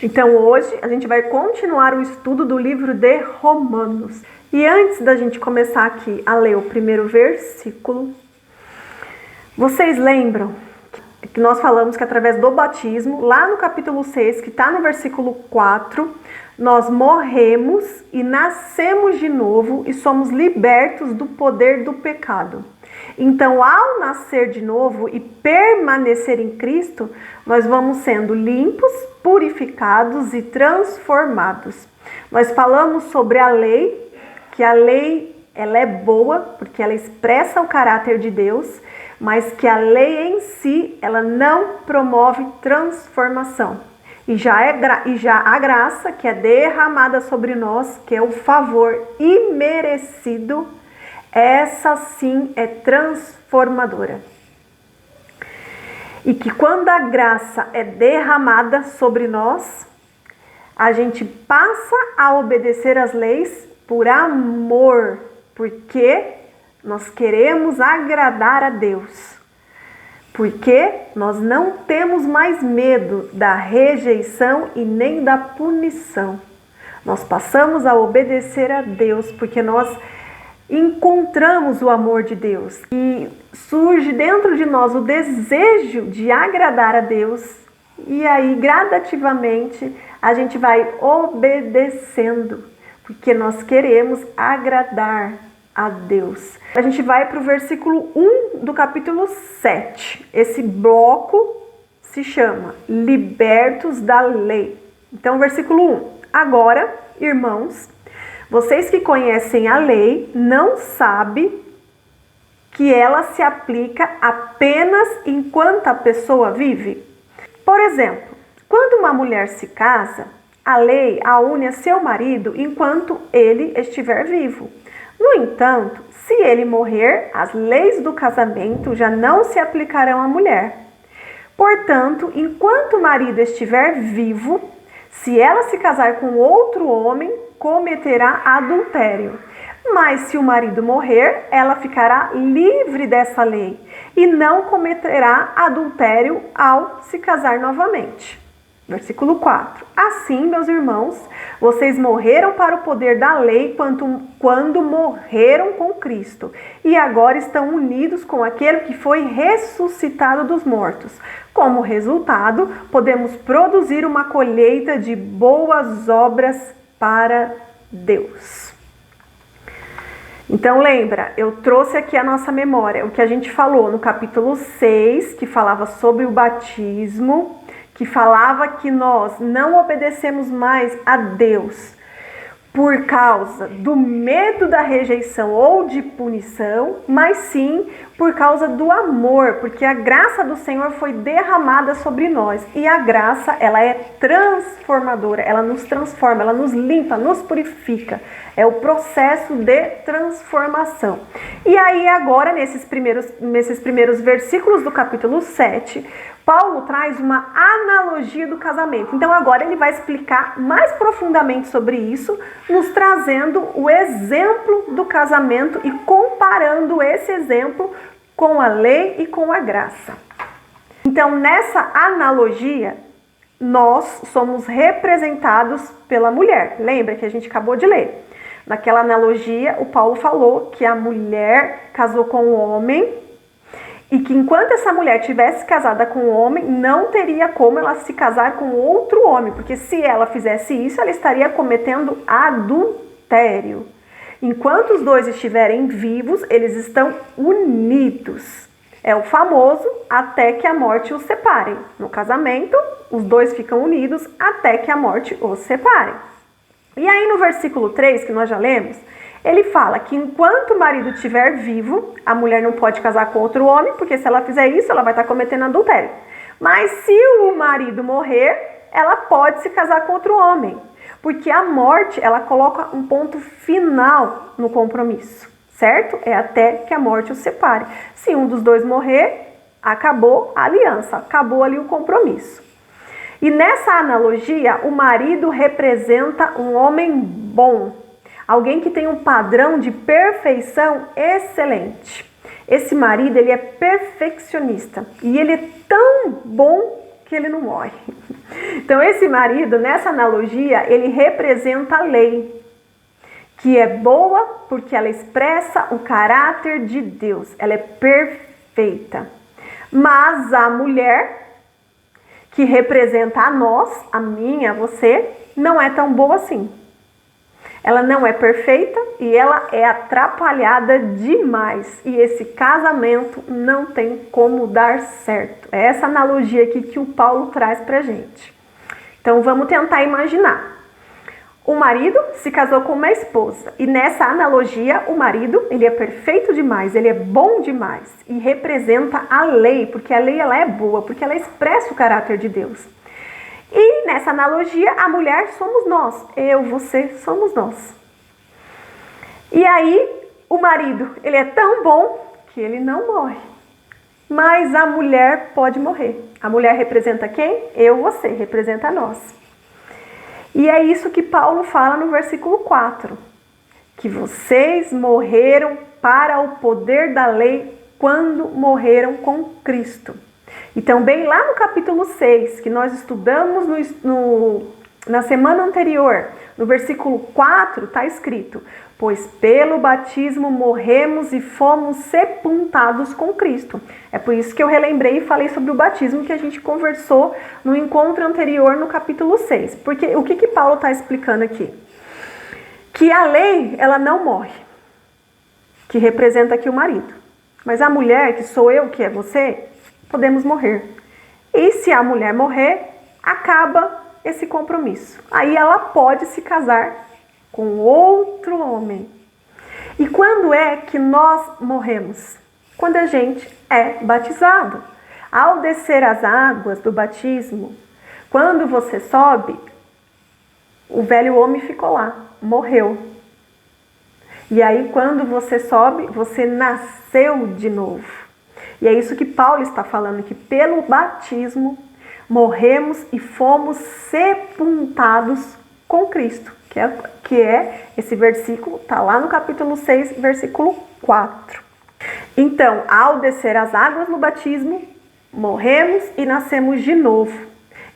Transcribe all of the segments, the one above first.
Então hoje a gente vai continuar o estudo do livro de Romanos. E antes da gente começar aqui a ler o primeiro versículo, vocês lembram que nós falamos que através do batismo, lá no capítulo 6, que está no versículo 4, nós morremos e nascemos de novo e somos libertos do poder do pecado. Então, ao nascer de novo e permanecer em Cristo, nós vamos sendo limpos, purificados e transformados. Nós falamos sobre a lei, que a lei ela é boa, porque ela expressa o caráter de Deus, mas que a lei em si, ela não promove transformação. E já a graça que é derramada sobre nós, que é o favor imerecido, essa sim é transformadora. E que quando a graça é derramada sobre nós, a gente passa a obedecer às leis por amor, porque nós queremos agradar a Deus. Porque nós não temos mais medo da rejeição e nem da punição. Nós passamos a obedecer a Deus porque nós encontramos o amor de Deus e surge dentro de nós o desejo de agradar a Deus, e aí gradativamente a gente vai obedecendo, porque nós queremos agradar a Deus. A gente vai para o versículo 1 do capítulo 7. Esse bloco se chama Libertos da Lei. Então, versículo 1. Agora, irmãos, vocês que conhecem a lei não sabem que ela se aplica apenas enquanto a pessoa vive? Por exemplo, quando uma mulher se casa, a lei a une a seu marido enquanto ele estiver vivo. No entanto, se ele morrer, as leis do casamento já não se aplicarão à mulher. Portanto, enquanto o marido estiver vivo, se ela se casar com outro homem, cometerá adultério. Mas se o marido morrer, ela ficará livre dessa lei e não cometerá adultério ao se casar novamente. Versículo 4. Assim, meus irmãos, vocês morreram para o poder da lei quando morreram com Cristo, e agora estão unidos com aquele que foi ressuscitado dos mortos. Como resultado, podemos produzir uma colheita de boas obras para Deus. Então lembra, eu trouxe aqui a nossa memória, o que a gente falou no capítulo 6, que falava sobre o batismo, que falava que nós não obedecemos mais a Deus por causa do medo da rejeição ou de punição, mas sim por causa do amor, porque a graça do Senhor foi derramada sobre nós, e a graça, ela é transformadora, ela nos transforma, ela nos limpa, nos purifica, é o processo de transformação. E aí agora, nesses primeiros versículos do capítulo 7, Paulo traz uma analogia do casamento. Então agora ele vai explicar mais profundamente sobre isso, nos trazendo o exemplo do casamento e comparando esse exemplo com a lei e com a graça. Então nessa analogia, nós somos representados pela mulher. Lembra que a gente acabou de ler? Naquela analogia, o Paulo falou que a mulher casou com o homem, e que enquanto essa mulher tivesse casada com um homem, não teria como ela se casar com outro homem, porque se ela fizesse isso, ela estaria cometendo adultério. Enquanto os dois estiverem vivos, eles estão unidos. É o famoso até que a morte os separe. No casamento, os dois ficam unidos até que a morte os separe. E aí no versículo 3, que nós já lemos, ele fala que enquanto o marido estiver vivo, a mulher não pode casar com outro homem, porque se ela fizer isso, ela vai estar cometendo adultério. Mas se o marido morrer, ela pode se casar com outro homem, porque a morte, ela coloca um ponto final no compromisso, certo? É até que a morte os separe. Se um dos dois morrer, acabou a aliança, acabou ali o compromisso. E nessa analogia, o marido representa um homem bom, alguém que tem um padrão de perfeição excelente. Esse marido, ele é perfeccionista e ele é tão bom que ele não morre. Então esse marido, nessa analogia, ele representa a lei, que é boa porque ela expressa o caráter de Deus, ela é perfeita. Mas a mulher, que representa a nós, a mim, a você, não é tão boa assim. Ela não é perfeita e ela é atrapalhada demais. E esse casamento não tem como dar certo. É essa analogia aqui que o Paulo traz pra gente. Então vamos tentar imaginar. O marido se casou com uma esposa. E nessa analogia, o marido, ele é perfeito demais, ele é bom demais. E representa a lei, porque a lei ela é boa, porque ela expressa o caráter de Deus. E nessa analogia, a mulher somos nós. Eu, você, somos nós. E aí, o marido, ele é tão bom que ele não morre. Mas a mulher pode morrer. A mulher representa quem? Eu, você, representa nós. E é isso que Paulo fala no versículo 4. Que vocês morreram para o poder da lei quando morreram com Cristo. E também lá no capítulo 6, que nós estudamos na semana anterior, no versículo 4, está escrito: pois pelo batismo morremos e fomos sepultados com Cristo. É por isso que eu relembrei e falei sobre o batismo que a gente conversou no encontro anterior no capítulo 6. Porque o que Paulo está explicando aqui? Que a lei, ela não morre, que representa aqui o marido. Mas a mulher, que sou eu, que é você, podemos morrer. E se a mulher morrer, acaba esse compromisso. Aí ela pode se casar com outro homem. E quando é que nós morremos? Quando a gente é batizado. Ao descer as águas do batismo, quando você sobe, o velho homem ficou lá, morreu. E aí quando você sobe, você nasceu de novo. E é isso que Paulo está falando, que pelo batismo morremos e fomos sepultados com Cristo, que é esse versículo, está lá no capítulo 6, versículo 4. Então, ao descer as águas no batismo, morremos e nascemos de novo.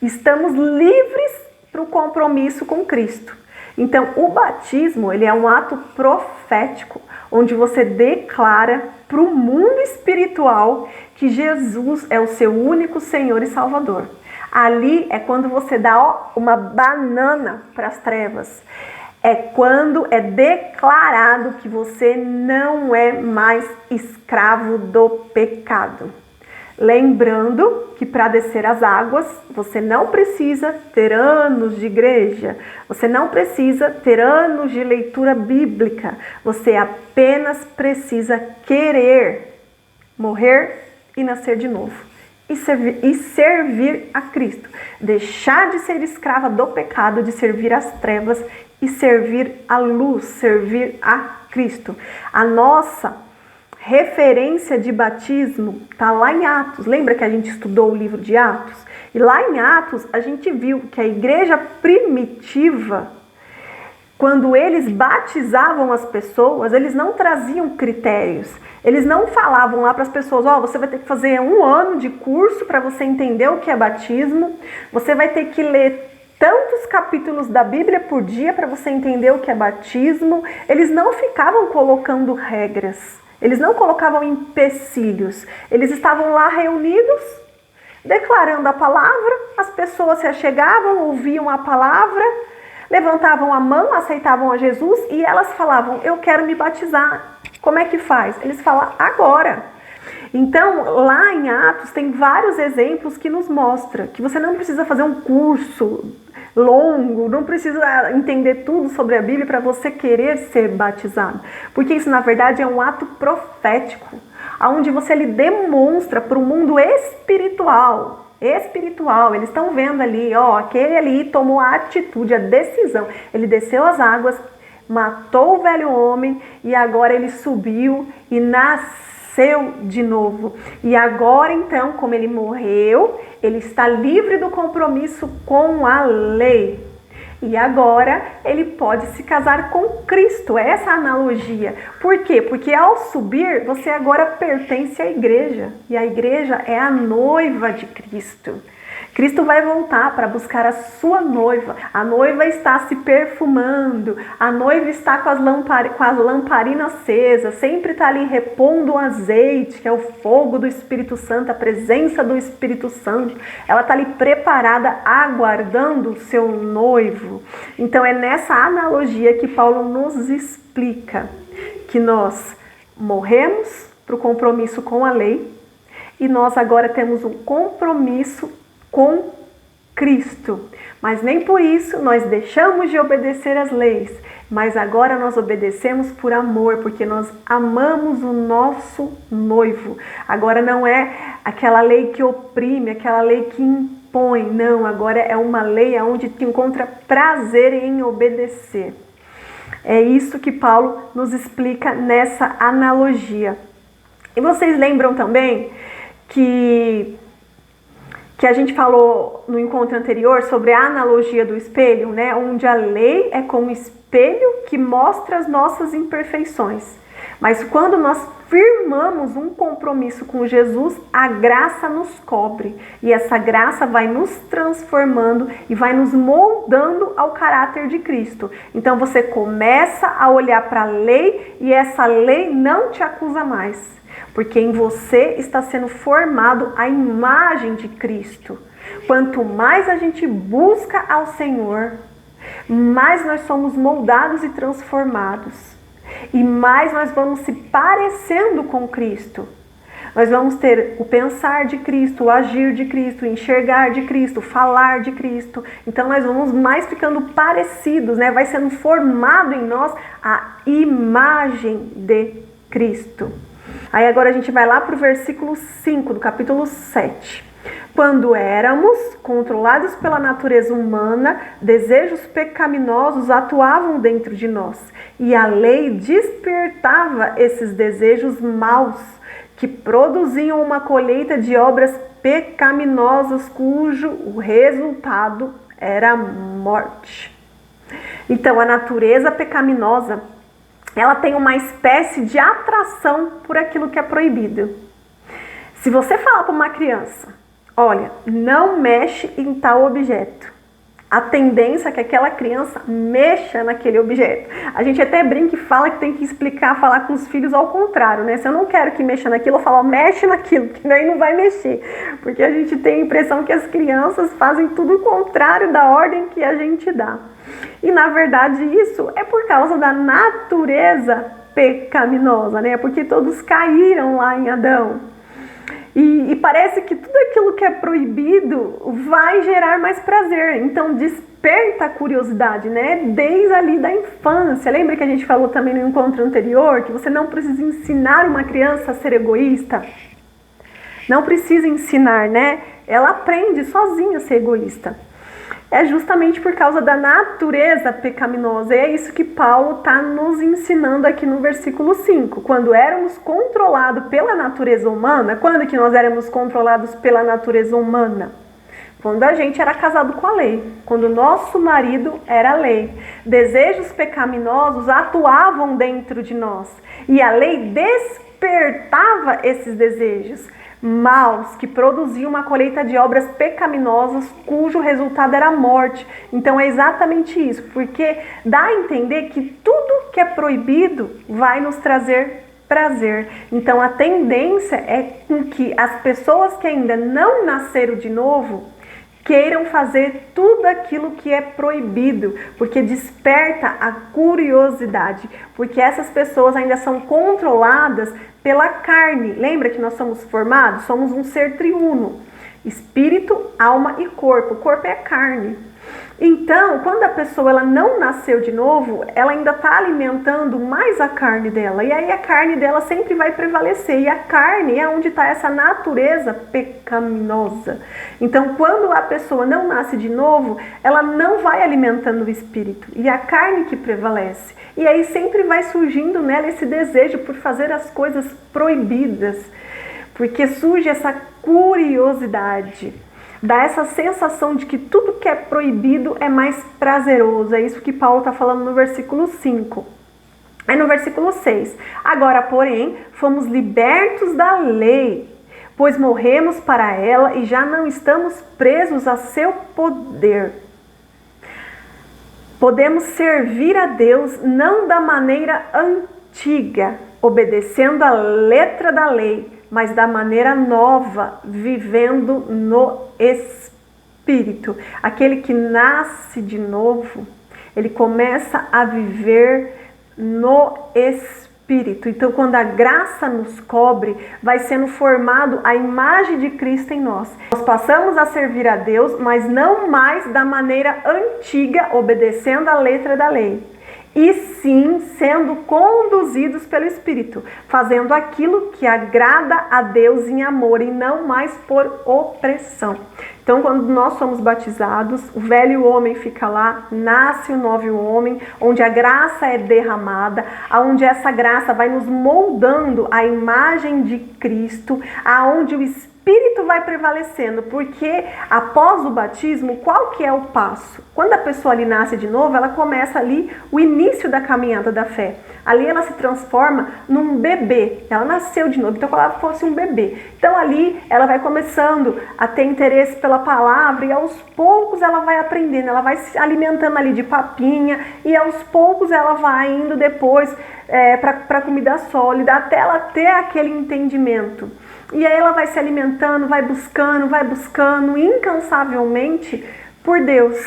Estamos livres para o compromisso com Cristo. Então, o batismo, ele é um ato profético, onde você declara para o mundo espiritual que Jesus é o seu único Senhor e Salvador. Ali é quando você dá uma banana para as trevas. É quando é declarado que você não é mais escravo do pecado. Lembrando que para descer as águas, você não precisa ter anos de igreja, você não precisa ter anos de leitura bíblica, você apenas precisa querer morrer e nascer de novo. E servir a Cristo. Deixar de ser escrava do pecado, de servir às trevas e servir à luz, servir a Cristo. A nossa referência de batismo está lá em Atos. Lembra que a gente estudou o livro de Atos? E lá em Atos a gente viu que a igreja primitiva, quando eles batizavam as pessoas, eles não traziam critérios. Eles não falavam lá para as pessoas: ó, você vai ter que fazer 1 ano de curso para você entender o que é batismo. Você vai ter que ler tantos capítulos da Bíblia por dia para você entender o que é batismo. Eles não ficavam colocando regras. Eles não colocavam empecilhos. Eles estavam lá reunidos, declarando a palavra. As pessoas se achegavam, ouviam a palavra, levantavam a mão, aceitavam a Jesus e elas falavam: eu quero me batizar. Como é que faz? Eles falam: agora. Então, lá em Atos tem vários exemplos que nos mostram que você não precisa fazer um curso longo, não precisa entender tudo sobre a Bíblia para você querer ser batizado. Porque isso, na verdade, é um ato profético, onde você lhe demonstra para o mundo espiritual. Eles estão vendo ali, ó, aquele ali tomou a atitude, a decisão. Ele desceu as águas, matou o velho homem e agora ele subiu e nasceu de novo. E agora então, como ele morreu, ele está livre do compromisso com a lei. E agora ele pode se casar com Cristo. Essa é a analogia. Por quê? Porque ao subir, você agora pertence à igreja. E a igreja é a noiva de Cristo. Cristo vai voltar para buscar a sua noiva. A noiva está se perfumando, a noiva está com as lamparinas acesas, sempre está ali repondo o azeite, que é o fogo do Espírito Santo, a presença do Espírito Santo. Ela está ali preparada, aguardando o seu noivo. Então é nessa analogia que Paulo nos explica que nós morremos para o compromisso com a lei e nós agora temos um compromisso com Cristo. Mas nem por isso nós deixamos de obedecer às leis, mas agora nós obedecemos por amor, porque nós amamos o nosso noivo. Agora não é aquela lei que oprime, aquela lei que impõe, não, agora é uma lei onde te encontra prazer em obedecer. É isso que Paulo nos explica nessa analogia. E vocês lembram também que a gente falou no encontro anterior sobre a analogia do espelho, né? Onde a lei é como um espelho que mostra as nossas imperfeições. Mas quando nós firmamos um compromisso com Jesus, a graça nos cobre. E essa graça vai nos transformando e vai nos moldando ao caráter de Cristo. Então você começa a olhar para a lei e essa lei não te acusa mais. Porque em você está sendo formado a imagem de Cristo. Quanto mais a gente busca ao Senhor, mais nós somos moldados e transformados. E mais nós vamos se parecendo com Cristo. Nós vamos ter o pensar de Cristo, o agir de Cristo, o enxergar de Cristo, o falar de Cristo. Então nós vamos mais ficando parecidos, né? Vai sendo formado em nós a imagem de Cristo. Aí agora a gente vai lá para o versículo 5 do capítulo 7. Quando éramos controlados pela natureza humana, desejos pecaminosos atuavam dentro de nós. E a lei despertava esses desejos maus, que produziam uma colheita de obras pecaminosas, cujo resultado era a morte. Então a natureza pecaminosa, ela tem uma espécie de atração por aquilo que é proibido. Se você falar para uma criança, olha, não mexe em tal objeto, a tendência é que aquela criança mexa naquele objeto. A gente até brinca e fala que tem que explicar, falar com os filhos ao contrário, né? Se eu não quero que mexa naquilo, eu falo, mexe naquilo, que daí não vai mexer. Porque a gente tem a impressão que as crianças fazem tudo o contrário da ordem que a gente dá. E na verdade isso é por causa da natureza pecaminosa, né? Porque todos caíram lá em Adão. E parece que tudo aquilo que é proibido vai gerar mais prazer. Então desperta a curiosidade, né? Desde ali da infância. Lembra que a gente falou também no encontro anterior que você não precisa ensinar uma criança a ser egoísta? Não precisa ensinar, né? Ela aprende sozinha a ser egoísta. É justamente por causa da natureza pecaminosa. E é isso que Paulo está nos ensinando aqui no versículo 5. Quando éramos controlados pela natureza humana, quando que nós éramos controlados pela natureza humana? Quando a gente era casado com a lei, quando o nosso marido era a lei. Desejos pecaminosos atuavam dentro de nós e a lei despertava esses desejos maus, que produziam uma colheita de obras pecaminosas, cujo resultado era a morte. Então é exatamente isso, porque dá a entender que tudo que é proibido vai nos trazer prazer. Então a tendência é com que as pessoas que ainda não nasceram de novo queiram fazer tudo aquilo que é proibido, porque desperta a curiosidade, porque essas pessoas ainda são controladas pela carne. Lembra que nós somos formados? Somos um ser triuno, espírito, alma e corpo. O corpo é a carne. Então, quando a pessoa ela não nasceu de novo, ela ainda está alimentando mais a carne dela. E aí a carne dela sempre vai prevalecer. E a carne é onde está essa natureza pecaminosa. Então, quando a pessoa não nasce de novo, ela não vai alimentando o espírito. E a carne que prevalece. E aí sempre vai surgindo nela esse desejo por fazer as coisas proibidas. Porque surge essa curiosidade. Dá essa sensação de que tudo que é proibido é mais prazeroso. É isso que Paulo está falando no versículo 5. Aí no versículo 6. Agora, porém, fomos libertos da lei, pois morremos para ela e já não estamos presos a seu poder. Podemos servir a Deus não da maneira antiga, obedecendo a letra da lei, mas da maneira nova, vivendo no Espírito. Aquele que nasce de novo, ele começa a viver no Espírito. Então, quando a graça nos cobre, vai sendo formado a imagem de Cristo em nós. Nós passamos a servir a Deus, mas não mais da maneira antiga, obedecendo a letra da lei. E sim sendo conduzidos pelo Espírito, fazendo aquilo que agrada a Deus em amor e não mais por opressão. Então, quando nós somos batizados, o velho homem fica lá, nasce o novo homem, onde a graça é derramada, onde essa graça vai nos moldando a imagem de Cristo, aonde o Espírito vai prevalecendo, porque após o batismo, qual que é o passo? Quando a pessoa ali nasce de novo, ela começa ali o início da caminhada da fé. Ali ela se transforma num bebê, ela nasceu de novo, então como ela fosse um bebê. Então ali ela vai começando a ter interesse pela palavra e aos poucos ela vai aprendendo, ela vai se alimentando ali de papinha e aos poucos ela vai indo depois para comida sólida, até ela ter aquele entendimento. E aí ela vai se alimentando, vai buscando incansavelmente por Deus.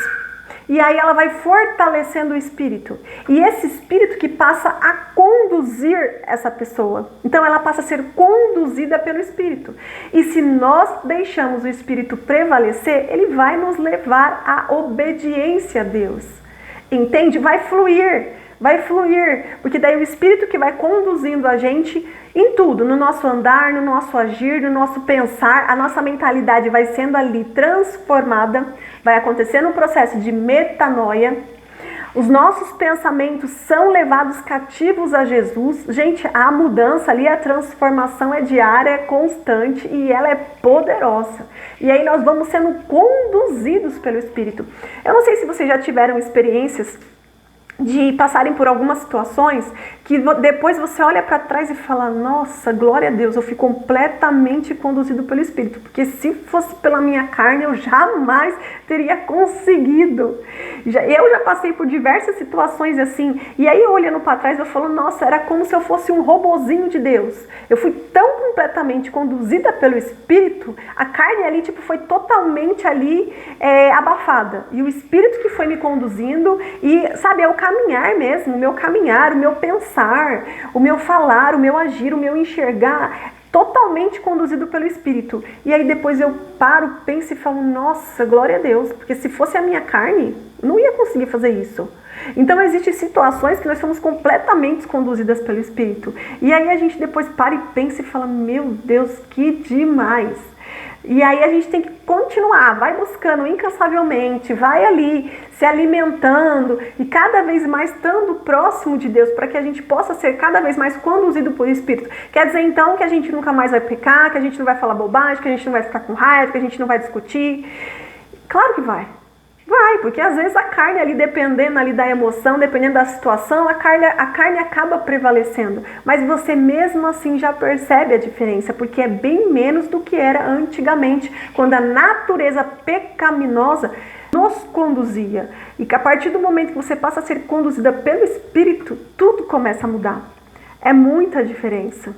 E aí ela vai fortalecendo o Espírito. E esse Espírito que passa a conduzir essa pessoa. Então ela passa a ser conduzida pelo Espírito. E se nós deixamos o Espírito prevalecer, ele vai nos levar à obediência a Deus. Entende? Vai fluir, porque daí o Espírito que vai conduzindo a gente em tudo, no nosso andar, no nosso agir, no nosso pensar, a nossa mentalidade vai sendo ali transformada, vai acontecendo um processo de metanoia, os nossos pensamentos são levados cativos a Jesus. Gente, a mudança ali, a transformação é diária, é constante e ela é poderosa. E aí nós vamos sendo conduzidos pelo Espírito. Eu não sei se vocês já tiveram experiências de passarem por algumas situações que depois você olha para trás e fala, nossa, glória a Deus, eu fui completamente conduzido pelo Espírito, porque se fosse pela minha carne eu jamais teria conseguido. Eu já passei por diversas situações assim, e aí olhando para trás eu falo, nossa, era como se eu fosse um robozinho de Deus. Eu fui tão completamente conduzida pelo Espírito, a carne ali foi totalmente ali abafada, e o Espírito que foi me conduzindo, e sabe, é o caminhar mesmo, o meu caminhar, o meu pensar, o meu falar, o meu agir, o meu enxergar, totalmente conduzido pelo Espírito. E aí depois eu paro, penso e falo, nossa, glória a Deus, porque se fosse a minha carne, eu não ia conseguir fazer isso. Então existem situações que nós somos completamente conduzidas pelo Espírito. E aí a gente depois para e pensa e fala, meu Deus, que demais. E aí a gente tem que continuar, vai buscando incansavelmente, vai ali se alimentando e cada vez mais estando próximo de Deus, para que a gente possa ser cada vez mais conduzido por Espírito. Quer dizer então que a gente nunca mais vai pecar, que a gente não vai falar bobagem, que a gente não vai ficar com raiva, que a gente não vai discutir? Claro que vai. Vai, porque às vezes a carne ali, dependendo ali da emoção, dependendo da situação, a carne acaba prevalecendo. Mas você mesmo assim já percebe a diferença, porque é bem menos do que era antigamente, quando a natureza pecaminosa nos conduzia. E que a partir do momento que você passa a ser conduzida pelo Espírito, tudo começa a mudar. É muita diferença.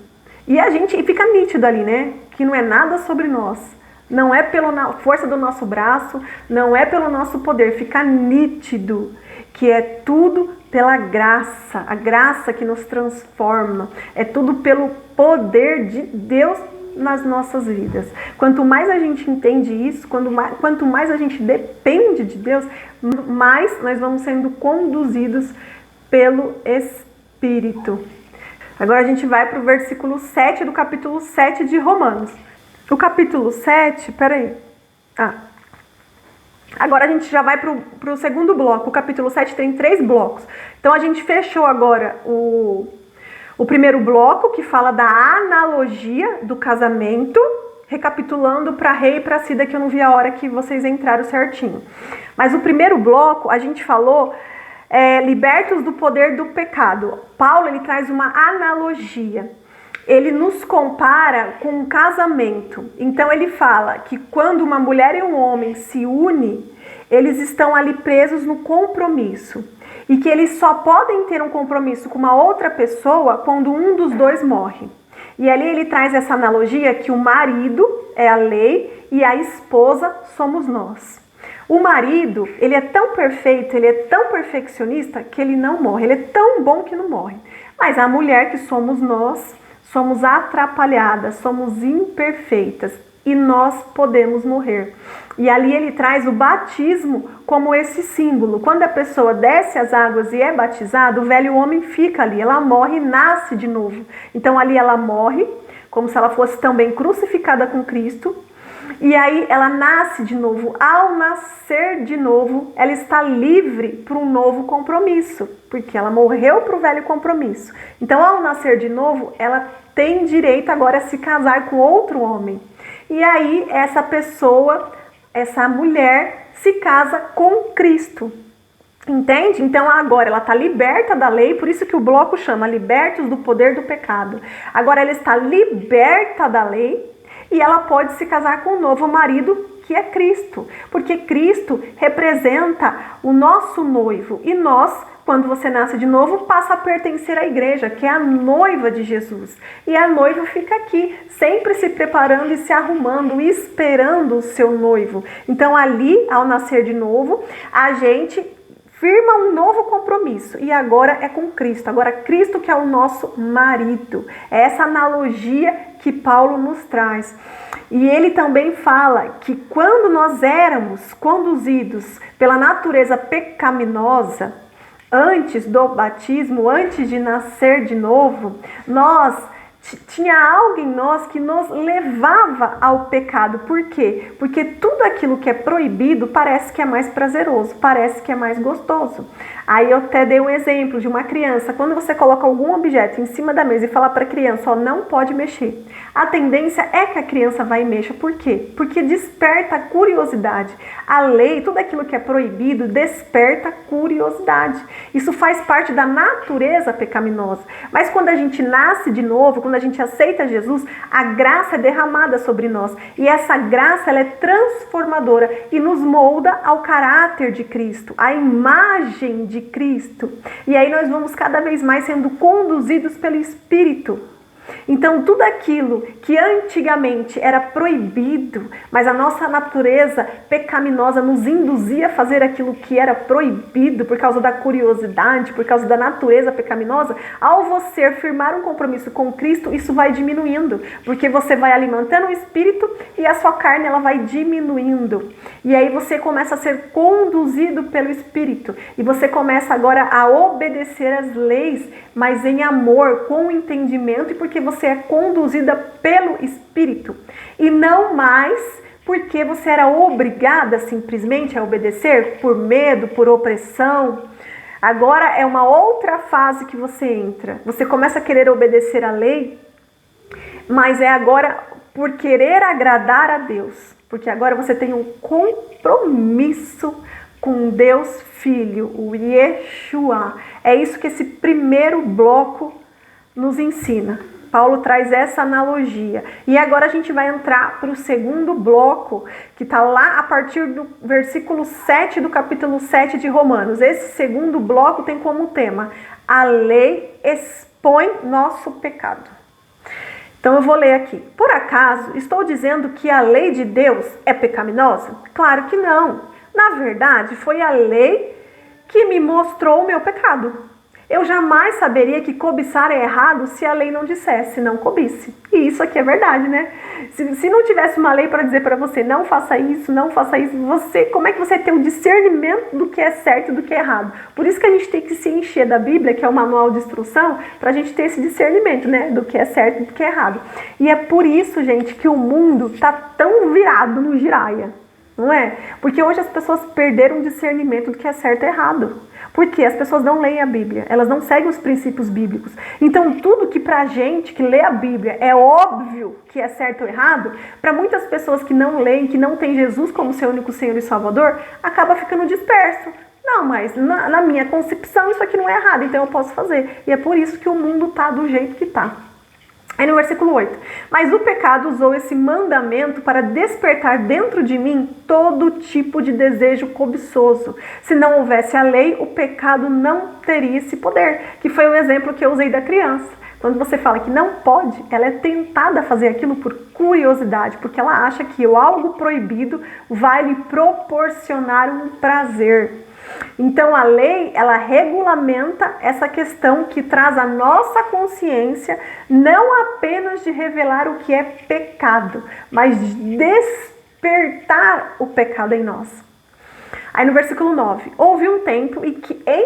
E fica nítido ali, né? Que não é nada sobre nós. Não é pela força do nosso braço, não é pelo nosso poder, fica nítido que é tudo pela graça, a graça que nos transforma, é tudo pelo poder de Deus nas nossas vidas. Quanto mais a gente entende isso, quanto mais a gente depende de Deus, mais nós vamos sendo conduzidos pelo Espírito. Agora a gente vai para o versículo 7 do capítulo 7 de Romanos. O capítulo 7, peraí. Agora a gente já vai para o segundo bloco. O capítulo 7 tem 3 blocos. Então a gente fechou agora o primeiro bloco, que fala da analogia do casamento. Recapitulando para Rei e para Cida, que eu não vi a hora que vocês entraram certinho. Mas o primeiro bloco, a gente falou libertos do poder do pecado. Paulo, ele traz uma analogia. ele nos compara com um casamento. Então ele fala que quando uma mulher e um homem se unem, eles estão ali presos no compromisso. E que eles só podem ter um compromisso com uma outra pessoa quando um dos dois morre. E ali ele traz essa analogia que o marido é a lei e a esposa somos nós. O marido, ele é tão perfeito, ele é tão perfeccionista que ele não morre. Ele é tão bom que não morre. Mas a mulher que somos nós, somos atrapalhadas, somos imperfeitas e nós podemos morrer. E ali ele traz o batismo como esse símbolo. Quando a pessoa desce as águas e é batizada, o velho homem fica ali, ela morre e nasce de novo. Então ali ela morre, como se ela fosse também crucificada com Cristo. E aí ela nasce de novo. Ao nascer de novo, ela está livre para um novo compromisso, porque ela morreu para o velho compromisso. Então, ao nascer de novo, ela tem direito agora a se casar com outro homem. E aí essa pessoa, essa mulher, se casa com Cristo. Entende? Então agora ela está liberta da lei, por isso que o bloco chama libertos do poder do pecado. Agora ela está liberta da lei e ela pode se casar com um novo marido, que é Cristo. Porque Cristo representa o nosso noivo. E nós, quando você nasce de novo, passa a pertencer à igreja, que é a noiva de Jesus. E a noiva fica aqui, sempre se preparando e se arrumando, esperando o seu noivo. Então ali, ao nascer de novo, a gente firma um novo compromisso. E agora é com Cristo. Agora Cristo que é o nosso marido. É essa analogia que Paulo nos traz. E ele também fala que quando nós éramos conduzidos pela natureza pecaminosa, antes do batismo, antes de nascer de novo, tinha algo em nós que nos levava ao pecado. Por quê? Porque tudo aquilo que é proibido parece que é mais prazeroso, parece que é mais gostoso. Aí eu até dei um exemplo de uma criança. Quando você coloca algum objeto em cima da mesa e fala para a criança, ó, não pode mexer, a tendência é que a criança vai e mexa. Por quê? Porque desperta a curiosidade. A lei, tudo aquilo que é proibido, desperta curiosidade. Isso faz parte da natureza pecaminosa. Mas quando a gente nasce de novo, quando a gente aceita Jesus, a graça é derramada sobre nós. E essa graça, ela é transformadora e nos molda ao caráter de Cristo, à imagem de Cristo. E aí nós vamos cada vez mais sendo conduzidos pelo Espírito. Então tudo aquilo que antigamente era proibido, mas a nossa natureza pecaminosa nos induzia a fazer aquilo que era proibido por causa da curiosidade, por causa da natureza pecaminosa, ao você firmar um compromisso com Cristo, isso vai diminuindo, porque você vai alimentando o Espírito e a sua carne ela vai diminuindo. E aí você começa a ser conduzido pelo Espírito e você começa agora a obedecer às leis, mas em amor, com entendimento e porque você é conduzida pelo Espírito e não mais porque você era obrigada simplesmente a obedecer por medo, por opressão. Agora é uma outra fase que você entra. Você começa a querer obedecer à lei, mas é agora por querer agradar a Deus, porque agora você tem um compromisso com Deus Filho, o Yeshua. É isso que esse primeiro bloco nos ensina. Paulo traz essa analogia. E agora a gente vai entrar para o segundo bloco, que está lá a partir do versículo 7 do capítulo 7 de Romanos. Esse segundo bloco tem como tema: a lei expõe nosso pecado. Então eu vou ler aqui. Por acaso estou dizendo que a lei de Deus é pecaminosa? Claro que não. Na verdade, foi a lei que me mostrou o meu pecado. Eu jamais saberia que cobiçar é errado se a lei não dissesse, não cobice. E isso aqui é verdade, né? Se não tivesse uma lei para dizer para você, não faça isso, como é que você tem o discernimento do que é certo e do que é errado? Por isso que a gente tem que se encher da Bíblia, que é o manual de instrução, para a gente ter esse discernimento, né? Do que é certo e do que é errado. E é por isso, gente, que o mundo está tão virado no giraia, não é? Porque hoje as pessoas perderam o discernimento do que é certo e errado. Porque as pessoas não leem a Bíblia, elas não seguem os princípios bíblicos. Então tudo que pra gente que lê a Bíblia é óbvio que é certo ou errado, para muitas pessoas que não leem, que não têm Jesus como seu único Senhor e Salvador, acaba ficando disperso. Não, mas na minha concepção isso aqui não é errado, então eu posso fazer. E é por isso que o mundo tá do jeito que tá. Aí no versículo 8, mas o pecado usou esse mandamento para despertar dentro de mim todo tipo de desejo cobiçoso. Se não houvesse a lei, o pecado não teria esse poder, que foi o exemplo que eu usei da criança. Quando você fala que não pode, ela é tentada a fazer aquilo por curiosidade, porque ela acha que algo proibido vai lhe proporcionar um prazer. Então a lei, ela regulamenta essa questão que traz a nossa consciência não apenas de revelar o que é pecado, mas de despertar o pecado em nós. Aí no versículo 9, houve um tempo em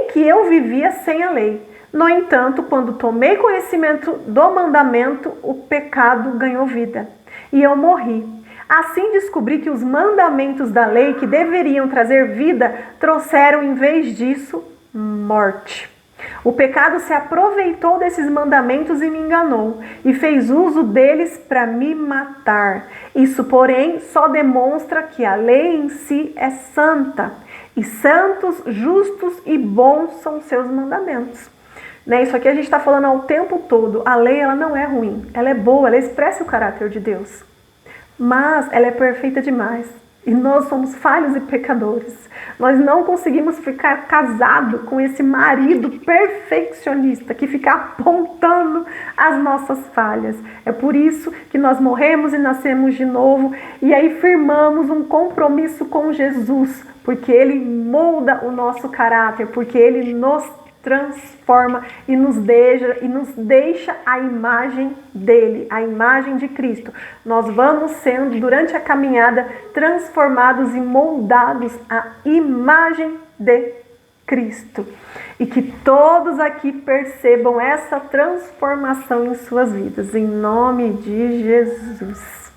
que eu vivia sem a lei. No entanto, quando tomei conhecimento do mandamento, o pecado ganhou vida e eu morri. Assim descobri que os mandamentos da lei que deveriam trazer vida trouxeram, em vez disso, morte. O pecado se aproveitou desses mandamentos e me enganou, e fez uso deles para me matar. Isso, porém, só demonstra que a lei em si é santa, e santos, justos e bons são seus mandamentos. Isso aqui a gente está falando ao tempo todo. A lei, ela não é ruim, ela é boa, ela expressa o caráter de Deus. Mas ela é perfeita demais. E nós somos falhos e pecadores. Nós não conseguimos ficar casados com esse marido perfeccionista que fica apontando as nossas falhas. É por isso que nós morremos e nascemos de novo. E aí firmamos um compromisso com Jesus. Porque Ele molda o nosso caráter. Porque Ele nos transforma e nos deixa a imagem dele, a imagem de Cristo. Nós vamos sendo, durante a caminhada, transformados e moldados à imagem de Cristo. E que todos aqui percebam essa transformação em suas vidas, em nome de Jesus.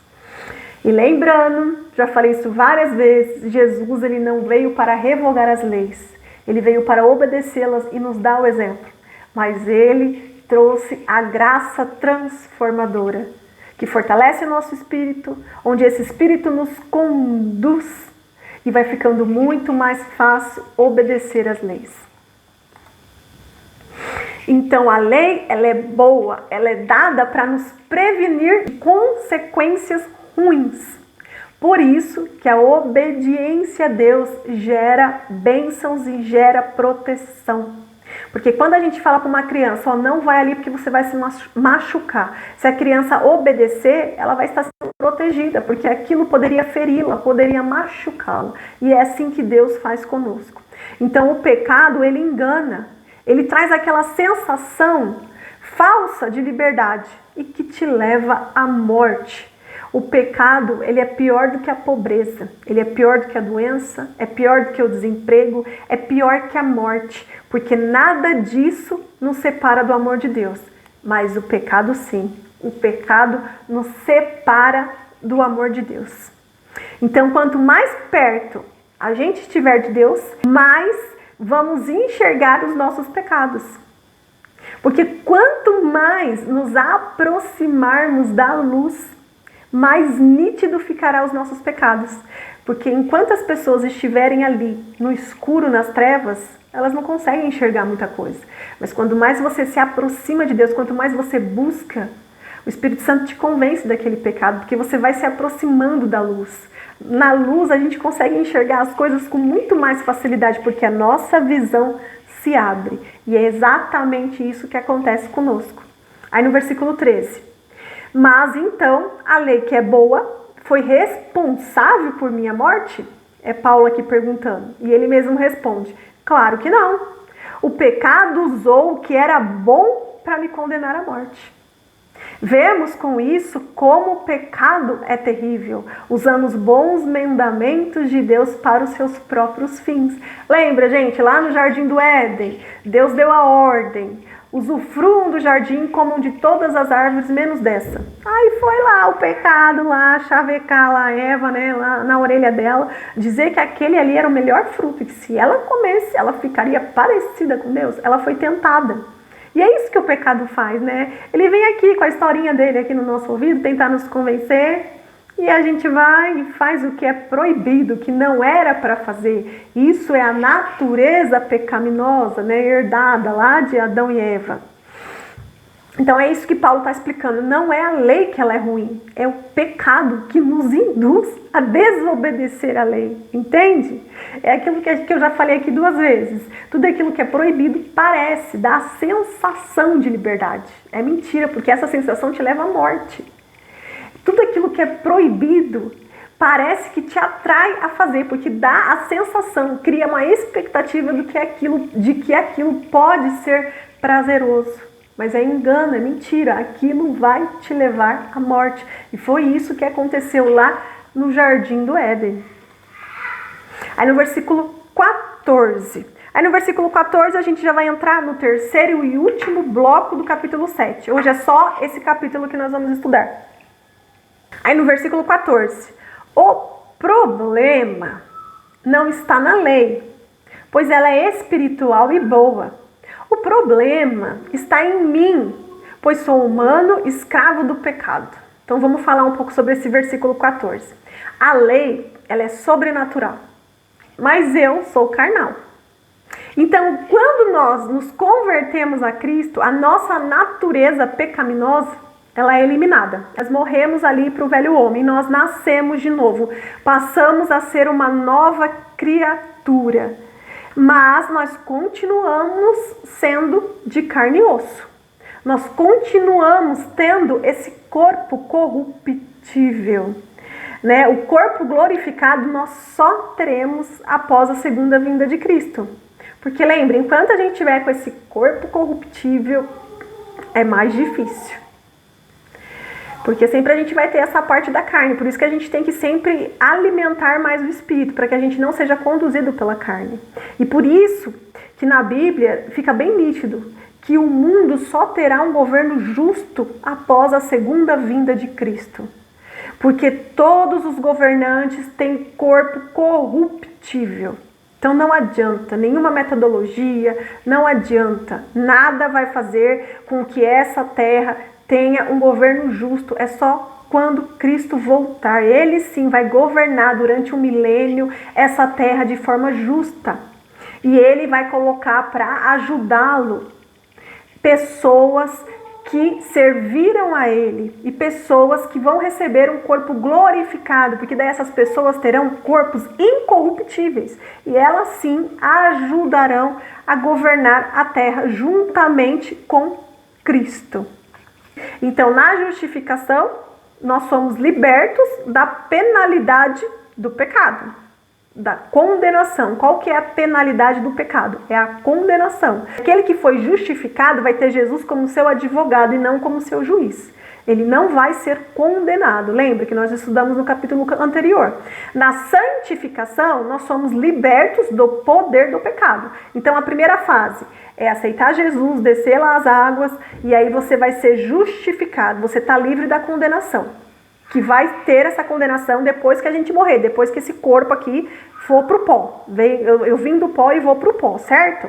E lembrando, já falei isso várias vezes, Jesus, ele não veio para revogar as leis. Ele veio para obedecê-las e nos dar o exemplo. Mas Ele trouxe a graça transformadora, que fortalece o nosso espírito, onde esse espírito nos conduz e vai ficando muito mais fácil obedecer às leis. Então a lei, ela é boa, ela é dada para nos prevenir de consequências ruins. Por isso que a obediência a Deus gera bênçãos e gera proteção. Porque quando a gente fala para uma criança, não vai ali porque você vai se machucar. Se a criança obedecer, ela vai estar sendo protegida, porque aquilo poderia feri-la, poderia machucá-la. E é assim que Deus faz conosco. Então o pecado, ele engana. Ele traz aquela sensação falsa de liberdade e que te leva à morte. O pecado, ele é pior do que a pobreza, ele é pior do que a doença, é pior do que o desemprego, é pior que a morte, porque nada disso nos separa do amor de Deus. Mas o pecado sim, o pecado nos separa do amor de Deus. Então, quanto mais perto a gente estiver de Deus, mais vamos enxergar os nossos pecados. Porque quanto mais nos aproximarmos da luz, mais nítido ficará os nossos pecados. Porque enquanto as pessoas estiverem ali, no escuro, nas trevas, elas não conseguem enxergar muita coisa. Mas quanto mais você se aproxima de Deus, quanto mais você busca, o Espírito Santo te convence daquele pecado, porque você vai se aproximando da luz. Na luz a gente consegue enxergar as coisas com muito mais facilidade, porque a nossa visão se abre. E é exatamente isso que acontece conosco. Aí no versículo 13. Mas então, a lei que é boa foi responsável por minha morte? É Paulo aqui perguntando. E ele mesmo responde, claro que não. O pecado usou o que era bom para me condenar à morte. Vemos com isso como o pecado é terrível, usando os bons mandamentos de Deus para os seus próprios fins. Lembra, gente, lá no Jardim do Éden, Deus deu a ordem. Usufruam do jardim, comam de todas as árvores, menos dessa. Aí foi lá o pecado, lá, chavecar lá a Eva, né, lá na orelha dela, dizer que aquele ali era o melhor fruto, e que se ela comesse, ela ficaria parecida com Deus. Ela foi tentada. E é isso que o pecado faz, né? Ele vem aqui com a historinha dele aqui no nosso ouvido, tentar nos convencer, e a gente vai e faz o que é proibido, o que não era para fazer. Isso é a natureza pecaminosa, né, herdada lá de Adão e Eva. Então é isso que Paulo está explicando. Não é a lei que ela é ruim, é o pecado que nos induz a desobedecer a lei, entende? É aquilo que eu já falei aqui 2 vezes. Tudo aquilo que é proibido parece, dá a sensação de liberdade. É mentira, porque essa sensação te leva à morte. Tudo aquilo que é proibido parece que te atrai a fazer, porque dá a sensação, cria uma expectativa de que aquilo pode ser prazeroso. Mas é engano, é mentira, aquilo vai te levar à morte. E foi isso que aconteceu lá no Jardim do Éden. Aí no versículo 14. Aí no versículo 14 a gente já vai entrar no terceiro e último bloco do capítulo 7. Hoje é só esse capítulo que nós vamos estudar. Aí no versículo 14. O problema não está na lei, pois ela é espiritual e boa. O problema está em mim, pois sou humano, escravo do pecado. Então vamos falar um pouco sobre esse versículo 14. A lei, ela é sobrenatural, mas eu sou carnal. Então, quando nós nos convertemos a Cristo, a nossa natureza pecaminosa, ela é eliminada. Nós morremos ali para o velho homem, nós nascemos de novo, passamos a ser uma nova criatura. Mas nós continuamos sendo de carne e osso. Nós continuamos tendo esse corpo corruptível, né? O corpo glorificado nós só teremos após a segunda vinda de Cristo. Porque lembre, enquanto a gente tiver com esse corpo corruptível, é mais difícil. Porque sempre a gente vai ter essa parte da carne. Por isso que a gente tem que sempre alimentar mais o espírito, para que a gente não seja conduzido pela carne. E por isso que na Bíblia fica bem nítido que o mundo só terá um governo justo após a segunda vinda de Cristo. Porque todos os governantes têm corpo corruptível. Então não adianta, nenhuma metodologia, não adianta. Nada vai fazer com que essa terra tenha um governo justo, é só quando Cristo voltar. Ele sim vai governar durante um milênio essa terra de forma justa. E ele vai colocar para ajudá-lo pessoas que serviram a ele e pessoas que vão receber um corpo glorificado, porque daí essas pessoas terão corpos incorruptíveis e elas sim ajudarão a governar a terra juntamente com Cristo. Então, na justificação, nós somos libertos da penalidade do pecado, da condenação. Qual que é a penalidade do pecado? É a condenação. Aquele que foi justificado vai ter Jesus como seu advogado e não como seu juiz. Ele não vai ser condenado. Lembra que nós estudamos no capítulo anterior. Na santificação, nós somos libertos do poder do pecado. Então, a primeira fase é aceitar Jesus, descer lá as águas, e aí você vai ser justificado. Você está livre da condenação, que vai ter essa condenação depois que a gente morrer, depois que esse corpo aqui for pro pó. Eu vim do pó e vou pro pó, certo?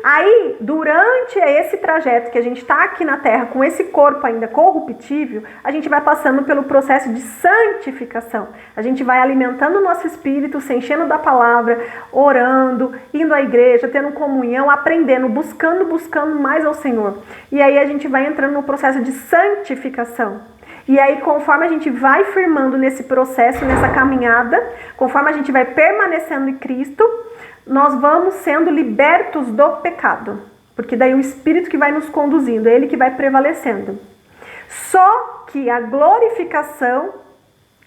Aí, durante esse trajeto que a gente está aqui na Terra, com esse corpo ainda corruptível, a gente vai passando pelo processo de santificação. A gente vai alimentando o nosso espírito, se enchendo da palavra, orando, indo à igreja, tendo comunhão, aprendendo, buscando mais ao Senhor. E aí a gente vai entrando no processo de santificação. E aí, conforme a gente vai firmando nesse processo, nessa caminhada, conforme a gente vai permanecendo em Cristo, nós vamos sendo libertos do pecado. Porque daí o Espírito que vai nos conduzindo, é Ele que vai prevalecendo. Só que a glorificação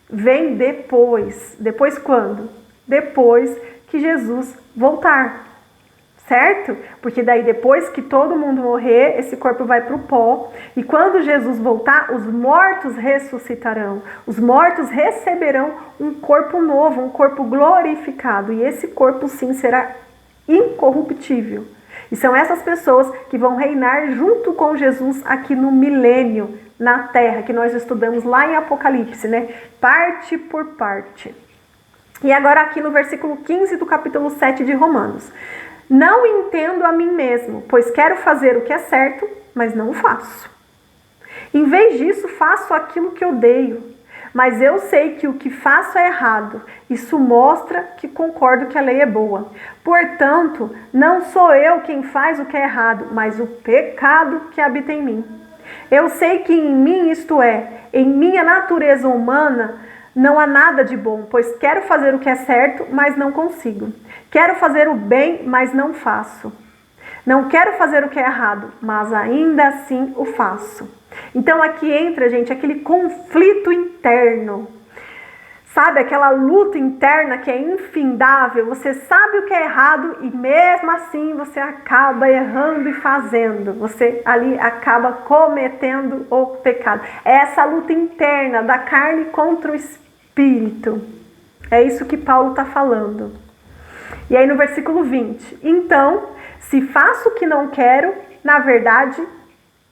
vem depois. Depois quando? Depois que Jesus voltar. Certo? Porque daí depois que todo mundo morrer, esse corpo vai para o pó. E quando Jesus voltar, os mortos ressuscitarão. Os mortos receberão um corpo novo, um corpo glorificado. E esse corpo sim será incorruptível. E são essas pessoas que vão reinar junto com Jesus aqui no milênio, na terra, que nós estudamos lá em Apocalipse, né? Parte por parte. E agora aqui no versículo 15 do capítulo 7 de Romanos. Não entendo a mim mesmo, pois quero fazer o que é certo, mas não o faço. Em vez disso, faço aquilo que odeio. Mas eu sei que o que faço é errado. Isso mostra que concordo que a lei é boa. Portanto, não sou eu quem faz o que é errado, mas o pecado que habita em mim. Eu sei que em mim, isto é, em minha natureza humana, não há nada de bom, pois quero fazer o que é certo, mas não consigo. Quero fazer o bem, mas não faço. Não quero fazer o que é errado, mas ainda assim o faço. Então aqui entra, gente, aquele conflito interno. Sabe, aquela luta interna que é infindável. Você sabe o que é errado e mesmo assim você acaba errando e fazendo. Você ali acaba cometendo o pecado. É essa luta interna da carne contra o espírito. É isso que Paulo está falando. E aí no versículo 20. Então, se faço o que não quero, na verdade,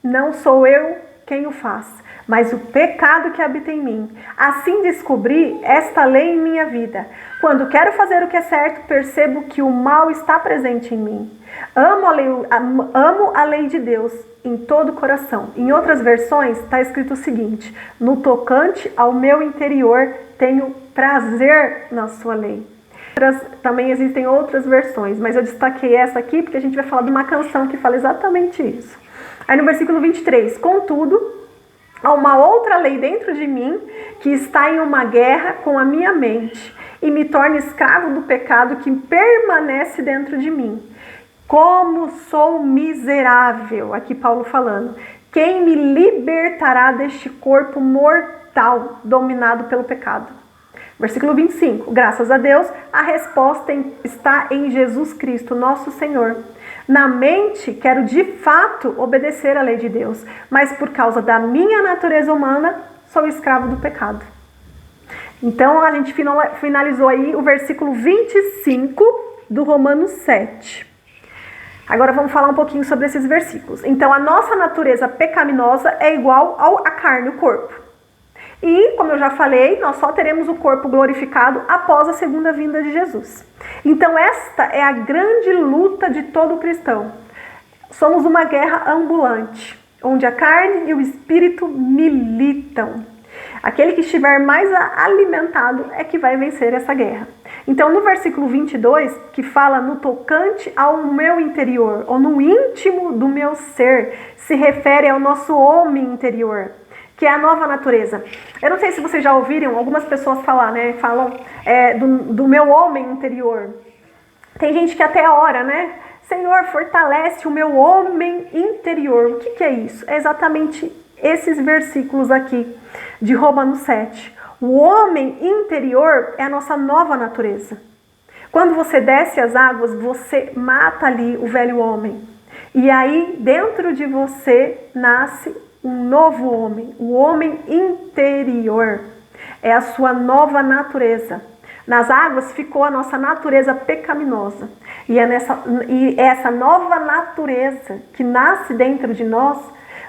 não sou eu quem o faz, mas o pecado que habita em mim. Assim descobri esta lei em minha vida. Quando quero fazer o que é certo, percebo que o mal está presente em mim. Amo a lei de Deus em todo o coração. Em outras versões está escrito o seguinte: no tocante ao meu interior, tenho prazer na sua lei. Também existem outras versões, mas eu destaquei essa aqui porque a gente vai falar de uma canção que fala exatamente isso. Aí no versículo 23, contudo, há uma outra lei dentro de mim que está em uma guerra com a minha mente e me torna escravo do pecado que permanece dentro de mim. Como sou miserável, aqui Paulo falando, quem me libertará deste corpo mortal dominado pelo pecado? Versículo 25, graças a Deus, a resposta está em Jesus Cristo, nosso Senhor. Na mente, quero de fato obedecer à lei de Deus, mas por causa da minha natureza humana, sou escravo do pecado. Então, a gente finalizou aí o versículo 25 do Romanos 7. Agora vamos falar um pouquinho sobre esses versículos. Então, a nossa natureza pecaminosa é igual à carne, o corpo. E, como eu já falei, nós só teremos o corpo glorificado após a segunda vinda de Jesus. Então, esta é a grande luta de todo cristão. Somos uma guerra ambulante, onde a carne e o espírito militam. Aquele que estiver mais alimentado é que vai vencer essa guerra. Então, no versículo 22, que fala no tocante ao meu interior, ou no íntimo do meu ser, se refere ao nosso homem interior, que é a nova natureza. Eu não sei se vocês já ouviram algumas pessoas falar, né? Falam do meu homem interior. Tem gente que até ora, né? Senhor, fortalece o meu homem interior. O que é isso? É exatamente esses versículos aqui de Romanos 7. O homem interior é a nossa nova natureza. Quando você desce as águas, você mata ali o velho homem. E aí, dentro de você, nasce um novo homem, o homem interior. É a sua nova natureza. Nas águas ficou a nossa natureza pecaminosa. E essa nova natureza que nasce dentro de nós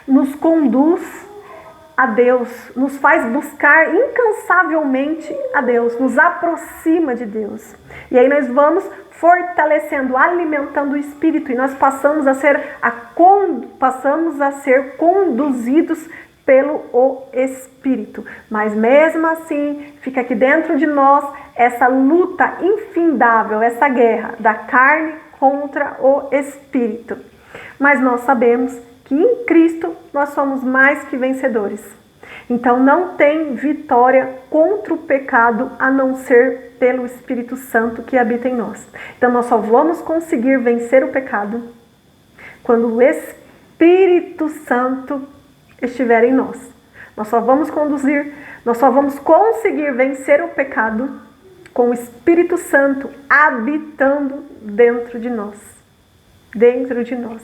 nos conduz a Deus, nos faz buscar incansavelmente a Deus, nos aproxima de Deus. E aí nós vamos fortalecendo, alimentando o Espírito e nós passamos a ser conduzidos pelo Espírito. Mas mesmo assim, fica aqui dentro de nós essa luta infindável, essa guerra da carne contra o Espírito. Mas nós sabemos que em Cristo nós somos mais que vencedores. Então não tem vitória contra o pecado a não ser pelo Espírito Santo que habita em nós. Então nós só vamos conseguir vencer o pecado quando o Espírito Santo estiver em nós. Nós só vamos conseguir vencer o pecado com o Espírito Santo habitando dentro de nós. Dentro de nós.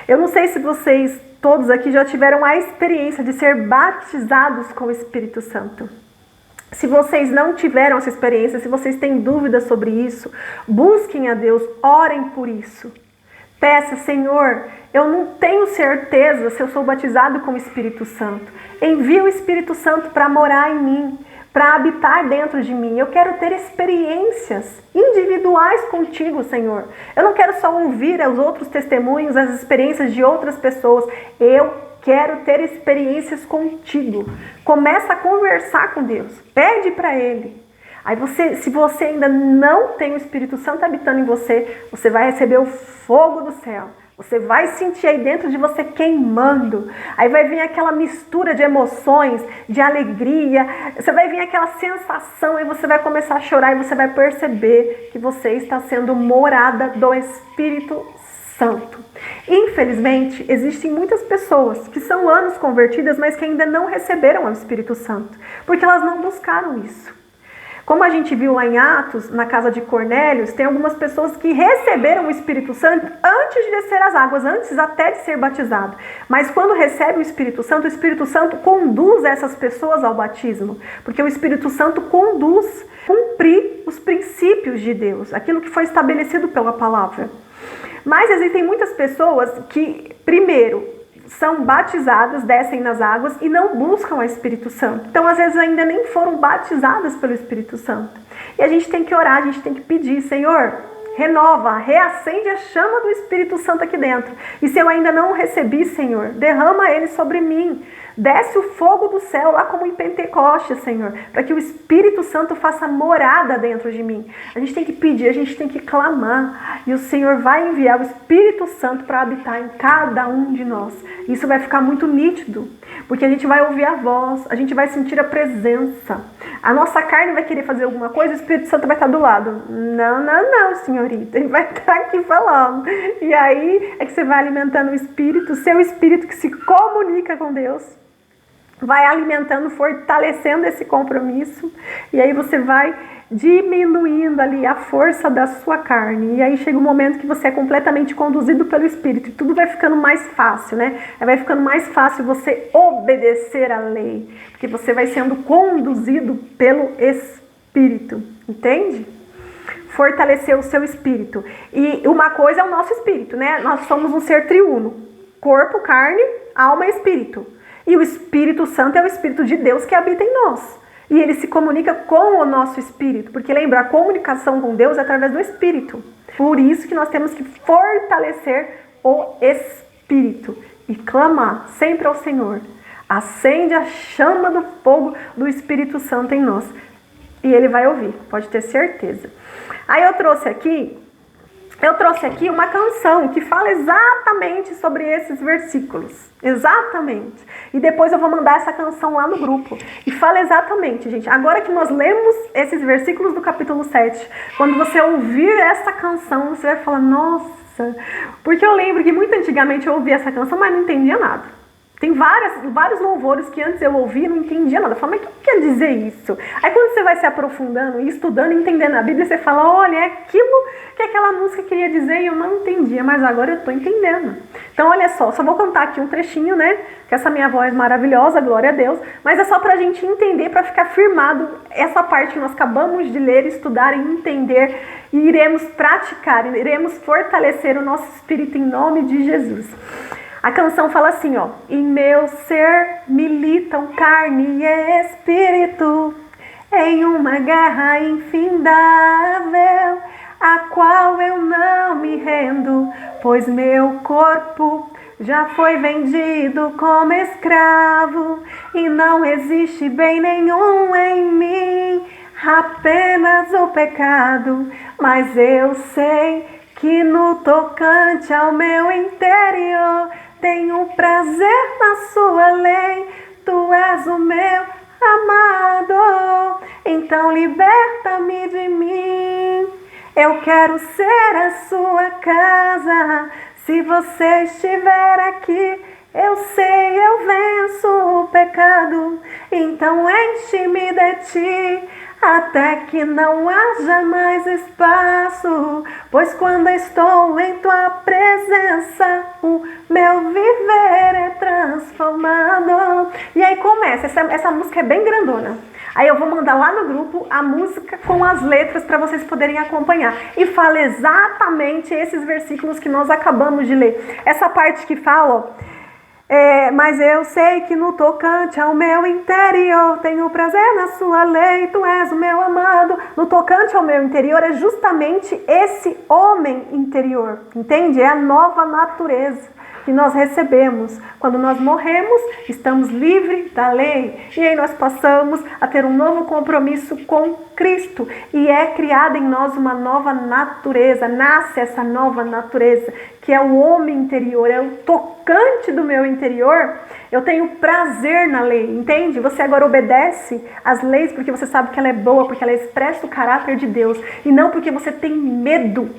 Eu não sei se vocês todos aqui já tiveram a experiência de ser batizados com o Espírito Santo. Se vocês não tiveram essa experiência, se vocês têm dúvidas sobre isso, busquem a Deus, orem por isso. Peça, Senhor, eu não tenho certeza se eu sou batizado com o Espírito Santo. Envia o Espírito Santo para morar em mim, para habitar dentro de mim. Eu quero ter experiências individuais contigo, Senhor. Eu não quero só ouvir os outros testemunhos, as experiências de outras pessoas. Eu quero ter experiências contigo. Começa a conversar com Deus. Pede para Ele. Aí se você ainda não tem o Espírito Santo habitando em você, você vai receber o fogo do céu. Você vai sentir aí dentro de você queimando. Aí vai vir aquela mistura de emoções, de alegria. Você vai vir aquela sensação e você vai começar a chorar e você vai perceber que você está sendo morada do Espírito Santo. Infelizmente, existem muitas pessoas que são anos convertidas, mas que ainda não receberam o Espírito Santo, porque elas não buscaram isso. Como a gente viu lá em Atos, na casa de Cornélios, tem algumas pessoas que receberam o Espírito Santo antes de descer as águas, antes até de ser batizado. Mas quando recebe o Espírito Santo conduz essas pessoas ao batismo, porque o Espírito Santo conduz a cumprir os princípios de Deus, aquilo que foi estabelecido pela palavra. Mas existem muitas pessoas que, primeiro, são batizadas, descem nas águas e não buscam o Espírito Santo. Então, às vezes, ainda nem foram batizadas pelo Espírito Santo. E a gente tem que orar, a gente tem que pedir, Senhor, renova, reacende a chama do Espírito Santo aqui dentro. E se eu ainda não o recebi, Senhor, derrama ele sobre mim. Desce o fogo do céu, lá como em Pentecostes, Senhor, para que o Espírito Santo faça morada dentro de mim. A gente tem que pedir, a gente tem que clamar. E o Senhor vai enviar o Espírito Santo para habitar em cada um de nós. Isso vai ficar muito nítido, porque a gente vai ouvir a voz, a gente vai sentir a presença. A nossa carne vai querer fazer alguma coisa, o Espírito Santo vai estar do lado. Não, senhorita, ele vai estar aqui falando. E aí é que você vai alimentando o Espírito, o seu Espírito que se comunica com Deus. Vai alimentando, fortalecendo esse compromisso. E aí você vai diminuindo ali a força da sua carne. E aí chega um momento que você é completamente conduzido pelo Espírito. E tudo vai ficando mais fácil, né? Vai ficando mais fácil você obedecer à lei. Porque você vai sendo conduzido pelo Espírito. Entende? Fortalecer o seu espírito. E uma coisa é o nosso espírito, né? Nós somos um ser triuno. Corpo, carne, alma e espírito. E o Espírito Santo é o Espírito de Deus que habita em nós. E ele se comunica com o nosso espírito. Porque lembra, a comunicação com Deus é através do Espírito. Por isso que nós temos que fortalecer o Espírito. E clamar sempre ao Senhor. Acende a chama do fogo do Espírito Santo em nós. E ele vai ouvir, pode ter certeza. Aí eu trouxe aqui uma canção que fala exatamente sobre esses versículos. Exatamente. E depois eu vou mandar essa canção lá no grupo. E fala exatamente, gente. Agora que nós lemos esses versículos do capítulo 7, quando você ouvir essa canção, você vai falar, nossa. Porque eu lembro que muito antigamente eu ouvia essa canção, mas não entendia nada. Tem vários louvores que antes eu ouvia e não entendia nada. Eu falo, mas o que quer dizer isso? Aí quando você vai se aprofundando e estudando, entendendo a Bíblia, você fala, olha, é aquilo que aquela música queria dizer e eu não entendia, mas agora eu estou entendendo. Então olha só vou cantar aqui um trechinho, né? Que essa minha voz maravilhosa, glória a Deus. Mas é só pra gente entender, pra ficar firmado essa parte que nós acabamos de ler, estudar e entender. E iremos praticar, iremos fortalecer o nosso espírito em nome de Jesus. A canção fala assim, ó. Em meu ser militam carne e espírito, em uma guerra infindável, a qual eu não me rendo, pois meu corpo já foi vendido como escravo, e não existe bem nenhum em mim, apenas o pecado, mas eu sei que no tocante ao meu interior, tenho prazer na sua lei, tu és o meu amado, então liberta-me de mim, eu quero ser a sua casa, se você estiver aqui, eu sei, eu venço o pecado, então enche-me de ti, até que não haja mais espaço, pois quando estou em tua presença, o meu viver é transformado. E aí começa, essa música é bem grandona. Aí eu vou mandar lá no grupo a música com as letras para vocês poderem acompanhar. E fala exatamente esses versículos que nós acabamos de ler. Essa parte que fala, ó, mas eu sei que no tocante ao meu interior, tenho prazer na sua lei, tu és o meu amado. No tocante ao meu interior é justamente esse homem interior, entende? É a nova natureza. que nós recebemos. Quando nós morremos, estamos livres da lei. E aí nós passamos a ter um novo compromisso com Cristo. E é criada em nós uma nova natureza. Nasce essa nova natureza, que é o homem interior, é o tocante do meu interior. Eu tenho prazer na lei, entende? Você agora obedece às leis porque você sabe que ela é boa, porque ela expressa o caráter de Deus. E não porque você tem medo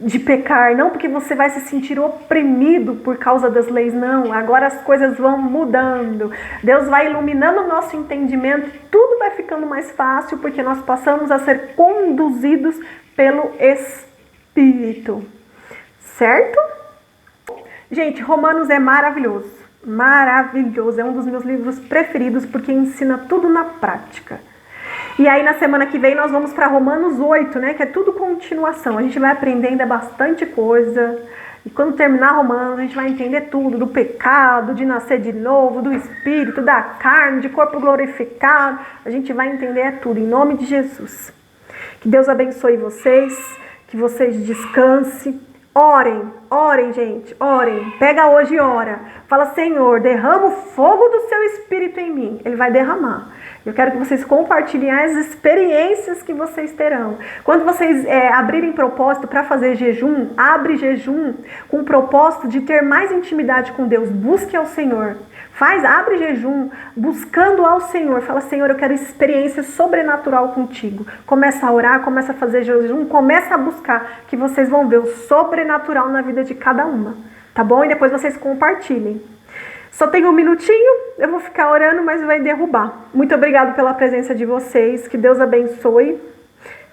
de pecar, não porque você vai se sentir oprimido por causa das leis, não. Agora as coisas vão mudando. Deus vai iluminando o nosso entendimento, tudo vai ficando mais fácil porque nós passamos a ser conduzidos pelo Espírito. Certo? Gente, Romanos é maravilhoso. Maravilhoso. É um dos meus livros preferidos porque ensina tudo na prática. E aí na semana que vem nós vamos para Romanos 8, né? Que é tudo continuação. A gente vai aprendendo bastante coisa. E quando terminar Romanos, a gente vai entender tudo. Do pecado, de nascer de novo, do espírito, da carne, de corpo glorificado. A gente vai entender tudo. Em nome de Jesus. Que Deus abençoe vocês. Que vocês descansem. Orem, gente, orem. Pega hoje e ora. Fala, Senhor, derrama o fogo do seu Espírito em mim. Ele vai derramar. Eu quero que vocês compartilhem as experiências que vocês terão. Quando vocês abrirem propósito para fazer jejum, abre jejum com o propósito de ter mais intimidade com Deus. Busque ao Senhor. Abre jejum buscando ao Senhor. Fala, Senhor, eu quero experiência sobrenatural contigo. Começa a orar, começa a fazer jejum, começa a buscar, que vocês vão ver o sobrenatural na vida de cada uma. Tá bom? E depois vocês compartilhem. Só tem um minutinho, eu vou ficar orando, mas vai derrubar. Muito obrigado pela presença de vocês. Que Deus abençoe.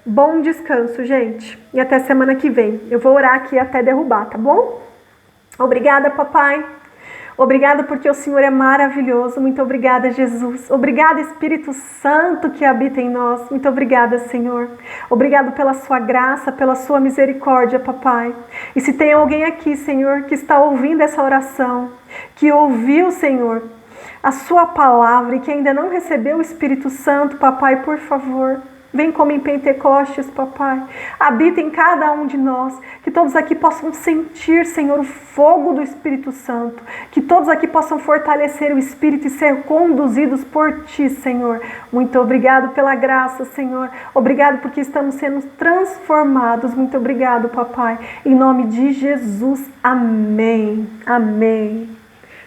Bom descanso, gente. E até semana que vem. Eu vou orar aqui até derrubar, tá bom? Obrigada, papai. Obrigada porque o Senhor é maravilhoso. Muito obrigada, Jesus. Obrigada, Espírito Santo que habita em nós. Muito obrigada, Senhor. Obrigado pela sua graça, pela sua misericórdia, papai. E se tem alguém aqui, Senhor, que está ouvindo essa oração, que ouviu, Senhor, a sua palavra e que ainda não recebeu o Espírito Santo, papai, por favor, vem como em Pentecostes, papai. Habita em cada um de nós. Que todos aqui possam sentir, Senhor, o fogo do Espírito Santo. Que todos aqui possam fortalecer o Espírito e ser conduzidos por Ti, Senhor. Muito obrigado pela graça, Senhor. Obrigado porque estamos sendo transformados. Muito obrigado, papai. Em nome de Jesus. Amém. Amém.